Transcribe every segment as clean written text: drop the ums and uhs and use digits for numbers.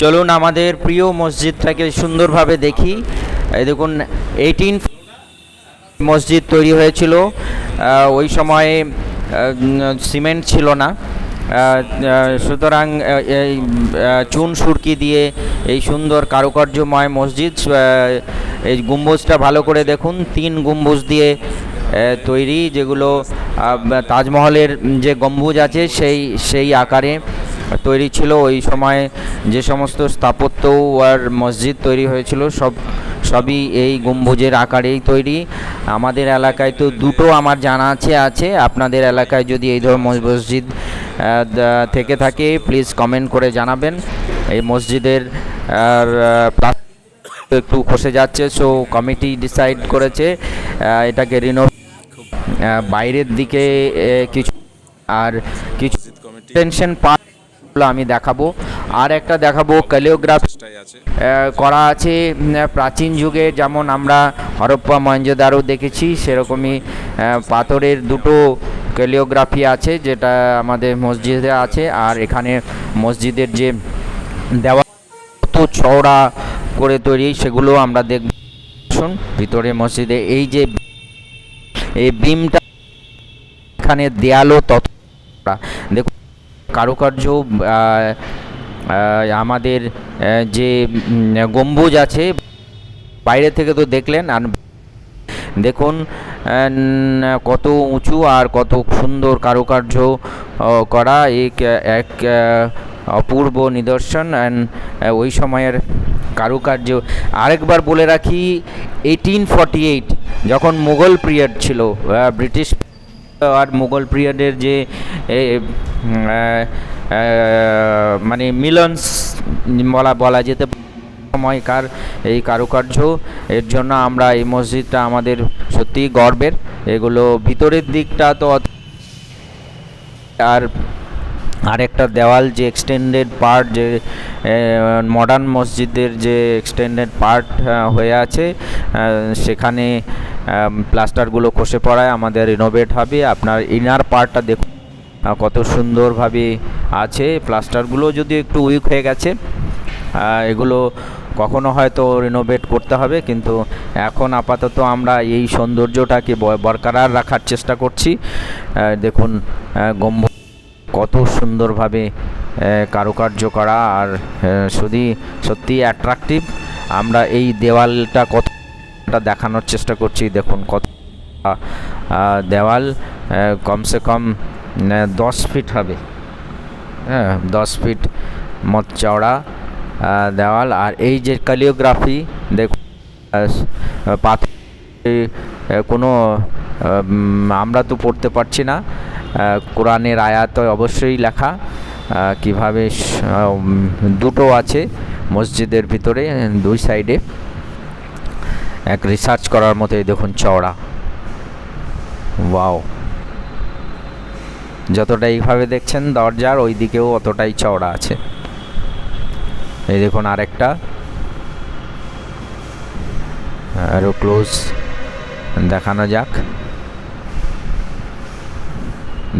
চলুন আমাদের প্রিয় মসজিদটাকে সুন্দরভাবে দেখি। এই দেখুন 18 মসজিদ তৈরি হয়েছিল। ওই সময়ে সিমেন্ট ছিল না, সুতরাং এই চুন সুরকি দিয়ে এই সুন্দর কারুকার্যময় মসজিদ। এই গম্বুজটা ভালো করে দেখুন, 3 গম্বুজ দিয়ে তৈরি, যেগুলো তাজমহলের যে গম্বুজ আছে সেই আকারে তৈরি ছিল। ওই সময় যে সমস্ত স্থাপত্য আর মসজিদ তৈরি হয়েছিল সবই এই গম্বুজের আকারেই তৈরি। আমাদের এলাকায় তো দুটো আমার জানা আছে। আপনাদের এলাকায় যদি এই ধরনের মসজিদ থেকে থাকে প্লিজ কমেন্ট করে জানাবেন। এই মসজিদের আর একটু খসে যাচ্ছে, সো কমিটি ডিসাইড করেছে এটাকে রিনোভেট, বাইরের দিকে কিছু আর কিছু টেনশন পার্ট আমি দেখাবো। আর একটা দেখাবো ক্যালিওগ্রাফি করা আছে প্রাচীন যুগে, যেমন আমরা হরপ্পা মহেঞ্জোদারো দেখেছি, সেরকমই পাথরের দুটো ক্যালিওগ্রাফি আছে, যেটা আমাদের মসজিদে আছে। আর এখানে মসজিদের যে দেওয়াল কত চওড়া করে তৈরি সেগুলো আমরা দেখব। শুন ভিতরে মসজিদে এই যে এই বিমটা, এখানে দেয়ালও তত দেখুন কারুকার্য। আমাদের যে গম্বুজ আছে বাইরে থেকে তো দেখলেন, আর দেখুন কত উঁচু আর কত সুন্দর কারুকার্য করা, এক অপূর্ব নিদর্শন। অ্যান্ড ওই সময়ের কারুকার্য আরেকবার বলে রাখি, 1848 যখন মুঘল পিরিয়ড ছিল, ব্রিটিশ আর মুঘল পিরিয়ডের যে মানে মিলনস বলা যেতে সময়কার এই কারুকার্য, এর জন্য আমরা এই মসজিদটা আমাদের সত্যিই গর্বের। এগুলো ভিতরের দিকটা তো, আর একটা দেওয়াল যে এক্সটেন্ডেড পার্ট, যে মডার্ন মসজিদের যে এক্সটেন্ডেড পার্ট হয়ে আছে, সেখানে প্লাস্টারগুলো খসে পড়ায় আমাদের রিনোভেট হবে। আপনার ইনার পার্টটা দেখুন কত সুন্দরভাবে আছে, প্লাস্টারগুলো যদি একটু উইক হয়ে গেছে, এগুলো কখনো হয়তো রিনোভেট করতে হবে, কিন্তু এখন আপাতত আমরা এই সৌন্দর্যটাকে বরকরার রাখার চেষ্টা করছি। দেখুন গম্বুজ কত সুন্দরভাবে কারুকার্য করা, আর সত্যি অ্যাট্রাকটিভ। আমরা এই দেওয়ালটা কতটা দেখানোর চেষ্টা করছি, দেখুন কত দেওয়াল, কমসে কম 10 ফিট হবে, 10 ফিট মত চওড়া দেওয়াল। আর এই যে ক্যালিওগ্রাফি দেখুন, পাথর কোনো আমরা তো পড়তে পারছি না, কোরআনের আয়াত অবশ্যই লেখা, কিভাবে দুটো আছে মসজিদের ভিতরে, দুই সাইডে, এক রিসার্চ করার মতো। দেখুন চওড়া, ওয়াও, যতটা এইভাবে দেখছেন দরজার ওই দিকেও অতটাই চওড়া আছে। এই দেখুন আরেকটা, আরো ক্লোজ দেখানো যাক।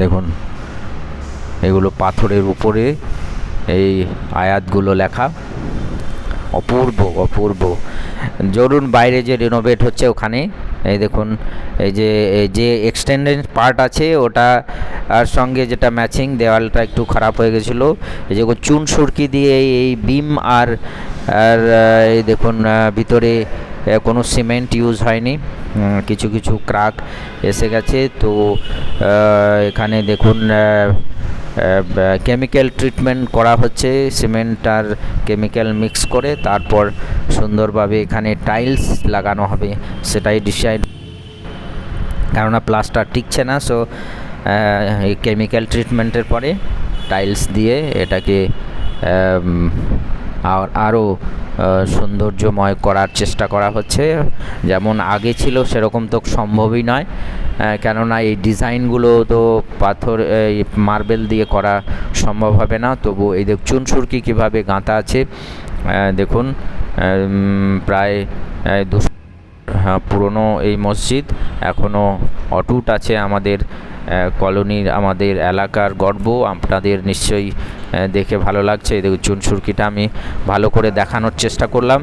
দেখুন এগুলো পাথরের উপরে এই আয়াতগুলো লেখা, অপূর্ব। ধরুন বাইরে যে রিনোভেট হচ্ছে ওখানে এই দেখুন, এই যে এক্সটেন্ডেড পার্ট আছে ওটা আর সঙ্গে যেটা ম্যাচিং দেওয়ালটা একটু খারাপ হয়ে গেছিলো, এই যে চুন সুরকি দিয়ে এই বিম আর এই দেখুন ভিতরে কোনো সিমেন্ট ইউজ হয়নি, কিছু ক্রাক এসে গেছে। তো এখানে দেখুন কেমিক্যাল ট্রিটমেন্ট করা হচ্ছে, সিমেন্ট আর কেমিক্যাল মিক্স করে, তারপর সুন্দরভাবে এখানে টাইলস লাগানো হবে, সেটাই ডিসাইড, কেননা প্লাস্টার টিকছে না। সো এই কেমিক্যাল ট্রিটমেন্টের পরে টাইলস দিয়ে এটাকে আরও সৌন্দর্যময় করার চেষ্টা করা হচ্ছে। যেমন আগে ছিল সেরকম তো সম্ভবই নয়, কেননা এই ডিজাইনগুলো তো পাথর মার্বেল দিয়ে করা সম্ভব হবে না। তবু এই চুন সুরকি কীভাবে গাঁথা আছে দেখুন, প্রায় 200 পুরনো এই মসজিদ এখনও অটুট আছে আমাদের কলোনির আমাদের এলাকার গর্ব। আপনাদের নিশ্চয়ই দেখে ভালো লাগছে। এই দেখুন চুনসুরকিটা আমি ভালো করে দেখানোর চেষ্টা করলাম।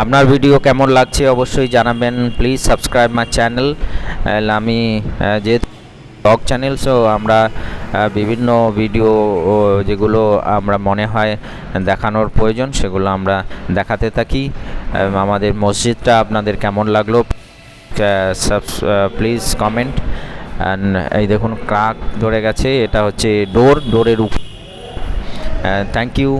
আপনার ভিডিও কেমন লাগছে অবশ্যই জানাবেন। Please subscribe my channel. আমি যেহেতু ব্লগ চ্যানেল, সো আমরা বিভিন্ন ভিডিও যেগুলো আমরা মনে হয় দেখানোর প্রয়োজন সেগুলো আমরা দেখাতে থাকি। আমাদের মসজিদটা আপনাদের কেমন লাগলো প্লিজ কমেন্ট। অ্যান্ড এই দেখুন ক্রাক ধরে গেছে, এটা হচ্ছে ডোরের উপর। Thank you.